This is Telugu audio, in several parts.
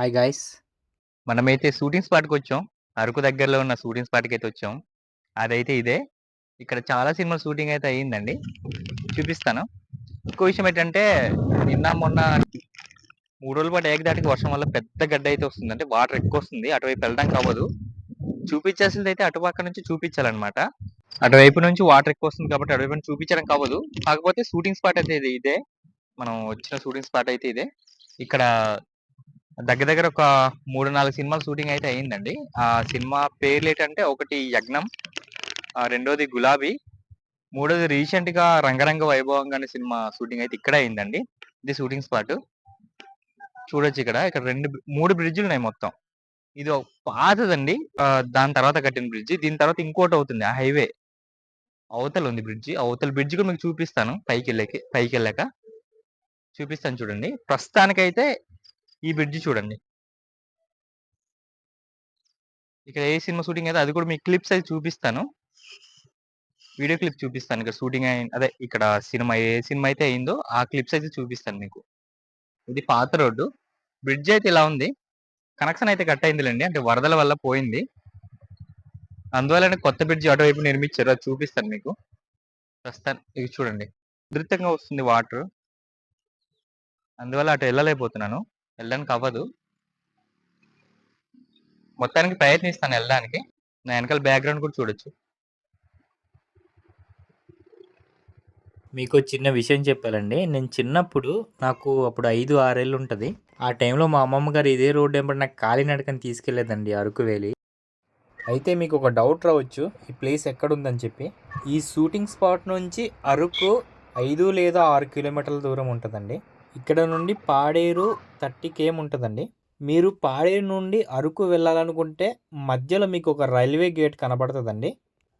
Hi guys. మనమైతే షూటింగ్ స్పాట్‌కొచ్చాం. అరకు దగ్గరలో ఉన్న షూటింగ్ స్పాట్‌కైతే వచ్చాం. అదైతే ఇదే. ఇక్కడ చాలా సినిమాల షూటింగ్ అయితే అయిందండి. చూపిస్తాను. ఇంకో విషయం ఏంటంటే నిన్న, మొన్న 3 రోజుల పాటు ఏకధాటిగా వర్షం వల్ల పెద్ద గడ్డ అయితే వస్తుంది. అంటే వాటర్ ఎక్కువొస్తుంది. అటువైపు వెళ్ళడానికి అవ్వదు. చూపించాల్సిందైతే అటుపక్క నుంచి చూపించాలన్నమాట. అటువైపు నుంచి వాటర్ ఎక్కువొస్తుంది కాబట్టి అటువైపు నుంచి చూపించడానికి అవ్వదు. కాకపోతే షూటింగ్ స్పాట్ అయితే ఇదే. మనం వచ్చిన షూటింగ్ స్పాట్ అయితే ఇదే. ఇక్కడ దగ్గర దగ్గర ఒక 3, 4 సినిమాల షూటింగ్ అయితే అయిందండి. ఆ సినిమా పేర్లేటంటే ఒకటి 'యజ్ఞం', రెండోది 'గులాబీ', మూడోది రీసెంట్‌గా 'రంగరంగ వైభవంగా' అనే సినిమా షూటింగ్ అయితే ఇక్కడే అయిందండి. ఇది షూటింగ్ స్పాట్. చూడొచ్చు ఇక్కడ. ఇక్కడ 3 బ్రిడ్జిలున్నాయి మొత్తం. ఇది ఒక పాతదండి. దాని తర్వాత కట్టిన బ్రిడ్జి. దీని తర్వాత ఇంకోటవుతుంది. ఆ హైవే అవతలుంది బ్రిడ్జి. అవతల బ్రిడ్జి కూడా మీకు చూపిస్తాను పైకెళ్ళాక. చూపిస్తాను చూడండి. ప్రస్తుతానికైతే ఈ బ్రిడ్జి చూడండి. ఇక్కడ ఏ సినిమా షూటింగ్ అయితే అది కూడా మీకు క్లిప్స్ అయితే చూపిస్తాను. వీడియో క్లిప్ చూపిస్తాను. ఇక్కడ షూటింగ్ అదే ఇక్కడ ఏ సినిమా అయితే అయిందో ఆ క్లిప్స్ అయితే చూపిస్తాను మీకు. ఇది పాత రోడ్డు. బ్రిడ్జ్ అయితే ఇలా ఉంది. కనెక్షన్ అయితే కట్ అయిందిలేండి. అంటే వరదల వల్ల పోయింది. అందువల్లనే కొత్త బ్రిడ్జ్ అటువైపు నిర్మించారు. అది చూపిస్తాను మీకు. ప్రస్తుతానికి ఇది చూడండి. ఉధృతంగా వస్తుంది వాటర్. అందువల్ల అటు వెళ్ళలేకపోతున్నాను. వెళ్ళడానికి అవ్వదు. మొత్తానికి ప్రయత్నిస్తాను వెళ్ళడానికి. నా వెనకాల బ్యాక్గ్రౌండ్ కూడా చూడొచ్చు. మీకు చిన్న విషయం చెప్పాలండి. నేను చిన్నప్పుడు నాకు అప్పుడు 5, 6 ఏళ్ళు ఉంటది. ఆ టైంలో మా అమ్మమ్మ గారు ఇదే రోడ్డు వెంబడి నాకు కాలినడకని తీసుకెళ్ళేదండి అరకు వ్యాలీ. అయితే మీకు ఒక డౌట్ రావచ్చు ఈ ప్లేస్ ఎక్కడుందని చెప్పి. ఈ షూటింగ్ స్పాట్ నుంచి అరకు 5 లేదా 6 కిలోమీటర్ల దూరం ఉంటుందండి. ఇక్కడ నుండి పాడేరు 30 km ఉంటుందండి. మీరు పాడేరు నుండి అరకు వెళ్ళాలనుకుంటే మధ్యలో మీకు ఒక రైల్వే గేట్ కనబడుతుందండి.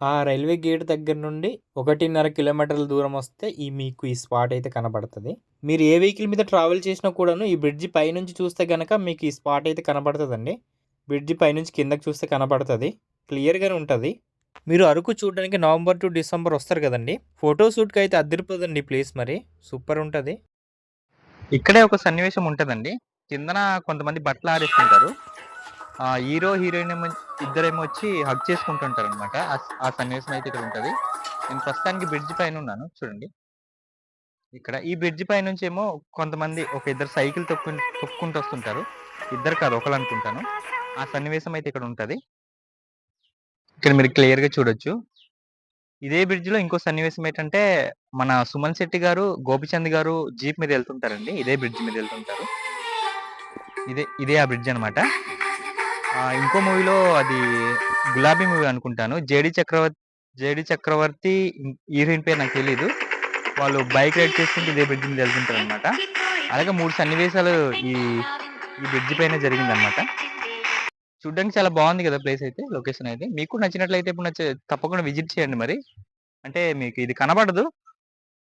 ఆ రైల్వే గేట్ దగ్గర నుండి 1.5 కిలోమీటర్ల దూరం వస్తే మీకు ఈ స్పాట్ అయితే కనబడుతుంది. మీరు ఏ వెహికల్ మీద ట్రావెల్ చేసినా కూడాను ఈ బ్రిడ్జి పైనుంచి చూస్తే కనుక మీకు ఈ స్పాట్ అయితే కనబడుతుందండి. బ్రిడ్జి పైనుంచి కిందకి చూస్తే కనబడుతుంది. క్లియర్గానే ఉంటుంది. మీరు అరకు చూడడానికి నవంబర్ టు డిసెంబర్ వస్తారు కదండి. ఫోటో షూట్కి అయితే అదిరిపోదండి ప్లేస్. మరి సూపర్ ఉంటుంది. ఇక్కడే ఒక సన్నివేశం ఉంటదండి. కిందన కొంతమంది బట్టలు ఆరేస్తుంటారు. హీరో హీరోయిన్ ఇద్దరేమో వచ్చి హగ్ చేసుకుంటుంటారు అనమాట. ఆ సన్నివేశం అయితే ఇక్కడ ఉంటది. నేను ప్రస్తుతానికి బ్రిడ్జ్ పైన ఉన్నాను చూడండి. ఇక్కడ ఈ బ్రిడ్జ్ పై నుంచి ఏమో కొంతమంది ఒక ఇద్దరు సైకిల్ తొక్కుంటూ వస్తుంటారు. ఇద్దరు కాదు ఒకరు అనుకుంటాను. ఆ సన్నివేశం అయితే ఇక్కడ ఉంటది. ఇక్కడ మీరు క్లియర్ గా చూడొచ్చు. ఇదే బ్రిడ్జ్ లో ఇంకో సన్నివేశం ఏంటంటే మన సుమన్ శెట్టి గారు, గోపిచంద్ గారు జీప్ మీద వెళ్తుంటారండి. ఇదే బ్రిడ్జ్ మీద వెళ్తుంటారు. ఇదే ఆ బ్రిడ్జ్ అనమాట. ఇంకో మూవీలో అది గులాబీ మూవీ అనుకుంటాను. జేడి చక్రవర్తి హీరోయిన్ పేరు నాకు తెలీదు. వాళ్ళు బైక్ రైడ్ చేసుకుంటూ ఇదే బ్రిడ్జ్ మీద వెళ్తుంటారు అనమాట. అలాగే 3 సన్నివేశాలు ఈ బ్రిడ్జ్ పైన జరిగిందనమాట. చూడ్డానికి చాలా బాగుంది కదా ప్లేస్ అయితే, లొకేషన్ అయితే. మీకు నచ్చినట్లయితే ఇప్పుడు తప్పకుండా విజిట్ చేయండి మరి. అంటే మీకు ఇది కనబడదు.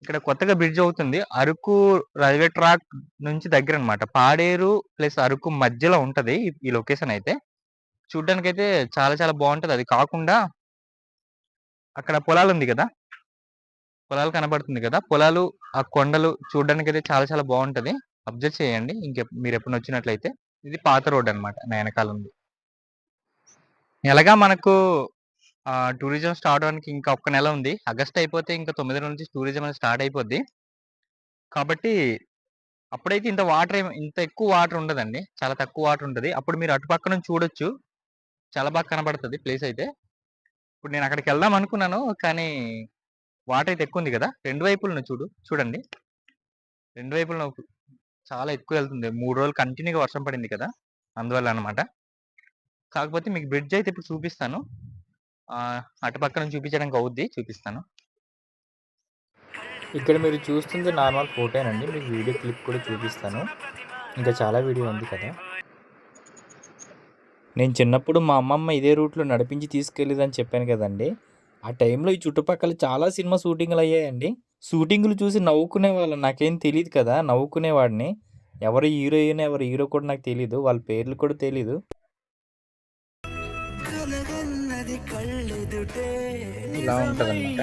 ఇక్కడ కొత్తగా బ్రిడ్జ్ అవుతుంది. అరకు రైల్వే ట్రాక్ నుంచి దగ్గర అనమాట. పాడేరు ప్లస్ అరకు మధ్యలో ఉంటది ఈ లొకేషన్ అయితే. చూడ్డానికైతే చాలా చాలా బాగుంటది. అది కాకుండా అక్కడ పొలాలు ఉంది కదా, పొలాలు కనబడుతుంది కదా, పొలాలు ఆ కొండలు చూడడానికైతే చాలా చాలా బాగుంటది. అబ్జర్వ్ చేయండి మీరు ఎప్పుడు వచ్చినట్లయితే. ఇది పాత రోడ్ అనమాట. నా వెనకాల ఉంది. ఎలాగా మనకు టూరిజం స్టార్ట్ అవడానికి ఇంకా ఒక్క నెల ఉంది. ఆగస్ట్ అయిపోతే ఇంకా 9 రోజుల నుంచి టూరిజం అనేది స్టార్ట్ అయిపోద్ది. కాబట్టి అప్పుడైతే ఇంత ఎక్కువ వాటర్ ఉండదండి. చాలా తక్కువ వాటర్ ఉంటది. అప్పుడు మీరు అటుపక్క నుంచి చూడొచ్చు. చాలా బాగా కనబడుతుంది ప్లేస్ అయితే. ఇప్పుడు నేను అక్కడికి వెళ్దాం అనుకున్నాను. కానీ వాటర్ అయితే ఎక్కువ ఉంది కదా. రెండు వైపులను చూడండి. రెండు వైపులను చాలా ఎక్కువ వెళ్తుంది. 3 రోజులు కంటిన్యూగా వర్షం పడింది కదా, అందువల్ల అనమాట. కాకపోతే మీకు బ్రిడ్జ్ అయితే ఇప్పుడు చూపిస్తాను. అటుపక్క నుంచి చూపించడానికి అవుద్ది, చూపిస్తాను. ఇక్కడ మీరు చూస్తుంది నార్మల్ ఫోటోనండి. మీకు వీడియో క్లిప్ కూడా చూపిస్తాను. ఇంకా చాలా వీడియో ఉంది కదా. నేను చిన్నప్పుడు మా అమ్మమ్మ ఇదే రూట్లో నడిపించి తీసుకెళ్ళేదని చెప్పాను కదండి. ఆ టైంలో ఈ చుట్టుపక్కల చాలా సినిమా షూటింగ్లు అయ్యాయండి. షూటింగ్లు చూసి నవ్వుకునేవాళ్ళం. నాకేం తెలియదు కదా, నవ్వుకునేవాడిని. ఎవరు హీరోయిన్ ఎవరు హీరో కూడా నాకు తెలీదు. వాళ్ళ పేర్లు కూడా తెలీదు. ఇలా ఉంటదన్నమాట.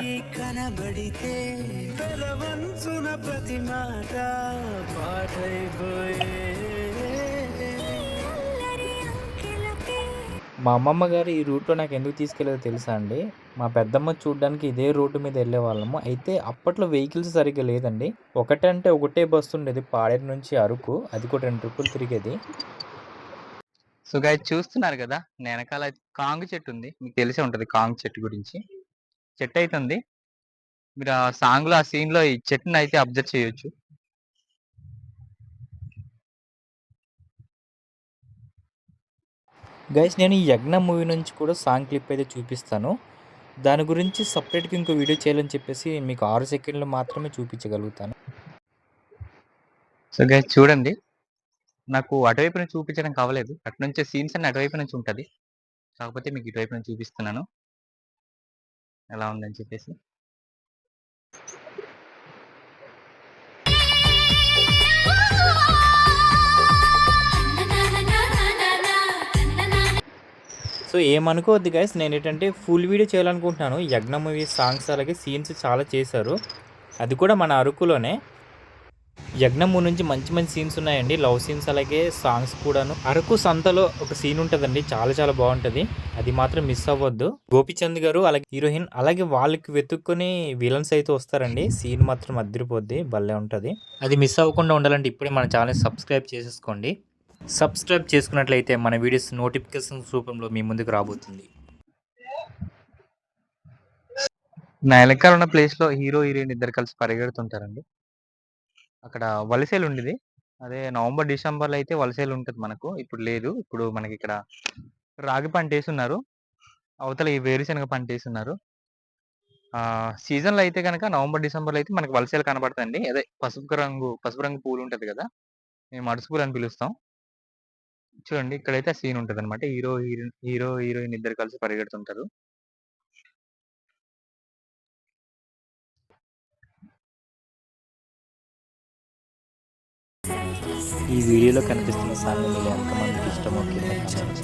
మా అమ్మమ్మ గారు ఈ రూట్‌లో నాకెందుకు తీసుకెళ్లారో తెలుసా అండి? మా పెద్దమ్మ చూడ్డానికి ఇదే రోడ్డు మీద ఎళ్ళేవాళ్ళము. అయితే అప్పట్లో వెహికల్స్ సరిగ్గా లేదండి. ఒకటంటే ఒకటే బస్సు ఉండేది పాడేరు నుంచి అరకు. అది కూడా 2 ట్రిప్పులు తిరిగేది. సో గైస్ చూస్తున్నారు కదా, నా వెనకాల కాంగు చెట్టు ఉంది. మీకు తెలిసే ఉంటది కాంగు చెట్టు గురించి. చెట్టు అయితే ఉంది. మీరు ఆ సాంగ్‌లో, ఆ సీన్‌లో ఈ చెట్టునైతే అబ్జర్వ్ చేయొచ్చు. గైస్ నేను ఈ 'యజ్ఞం' మూవీ నుంచి కూడా సాంగ్ క్లిప్ అయితే చూపిస్తాను. దాని గురించి సెపరేట్‌గా ఇంకో వీడియో చేయాలని చెప్పేసి మీకు 6 సెకండ్లు మాత్రమే చూపించగలుగుతాను. సో గైస్ చూడండి. నాకు అటువైపు నుంచి చూపించడానికి అవ్వలేదు. అటునుంచే సీన్స్ అన్ని అటువైపు నుంచి ఉంటది. కాకపోతే మీకు ఇటువైపు నుంచి చూపిస్తున్నాను. ఎలా ఉందని చెప్పేసి. సో ఏమనుకోవద్దు గైస్, నేనేంటంటే ఫుల్ వీడియో చేయాలనుకుంటున్నాను. 'యజ్ఞం' మూవీ సాంగ్స్ అలాగే సీన్స్ చాలా చేశారు. అది కూడా మన అరకులోనే. 'యజ్ఞం' మూవీ నుంచి మంచి మంచి సీన్స్ ఉన్నాయండి. లవ్ సీన్స్ అలాగే సాంగ్స్ కూడాను. అరకు సంతలో ఒక సీన్ ఉంటదండి. చాలా చాలా బావుంటది. అది మాత్రం మిస్ అవ్వద్దు. గోపీచంద్ గారు అలాగే హీరోయిన్ అలాగే వాళ్ళకి వెతుక్కొని విలన్స్ అయితే వస్తారండి. సీన్ మాత్రం అదిరిపోద్ది. భలే ఉంటది. అది మిస్ అవ్వకుండా ఉండాలంటే ఇప్పుడే మన ఛానల్‌ని సబ్స్క్రైబ్ చేసేసుకోండి. సబ్స్క్రైబ్ చేసుకున్నట్లయితే మన వీడియోస్ నోటిఫికేషన్స్ రూపంలో మీ ముందుకు రాబోతుంది. నా వెనకాల ఉన్న ప్లేస్‌లో హీరో, హీరోయిన్ ఇద్దరు కలిసి పరిగెడుతుంటారండి. అక్కడ వలసేలు ఉండేది. అదే నవంబర్, డిసెంబర్‌లో అయితే వలసేలు ఉంటది మనకు. ఇప్పుడు లేదు. ఇప్పుడు మనకిక్కడ రాగి పంటేసున్నారు. అవతల ఈ వేరుశనగ పంటేసున్నారు. సీజన్‌లో అయితే గనక నవంబర్, డిసెంబర్‌లో అయితే మనకి వలసేలు కనపడతాయండి. అదే పసుపు రంగు పూలు ఉంటది కదా! మేము అడుసు పూలు అని పిలుస్తాం. చూడండి ఇక్కడైతే ఆ సీన్ ఉంటదనమాట. హీరో, హీరోయిన్ ఇద్దరు కలిసి పరిగెడుతుంటారు. ఈ వీడియోలో కనిపిస్తున్న సాంగ్ మీలో ఎంతమందికి ఇష్టమో కింద కామెంట్.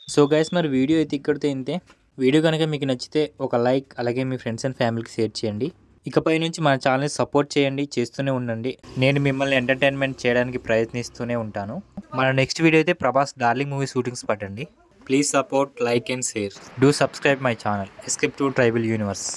సో గైస్ మరి వీడియో అయితే ఇక్కడితో ఇంతే. వీడియో కనుక మీకు నచ్చితే ఒక లైక్ అలాగే మీ ఫ్రెండ్స్ అండ్ ఫ్యామిలీకి షేర్ చేయండి. ఇకపై నుంచి మన ఛానల్ని సపోర్ట్ చేయండి, చేస్తూనే ఉండండి. నేను మిమ్మల్ని ఎంటర్టైన్మెంట్ చేయడానికి ప్రయత్నిస్తూనే ఉంటాను. మన నెక్స్ట్ వీడియో అయితే ప్రభాస్ డార్లింగ్ మూవీ షూటింగ్స్ పట్టండి. Please support, like and share. Do subscribe my channel escape to tribal universe.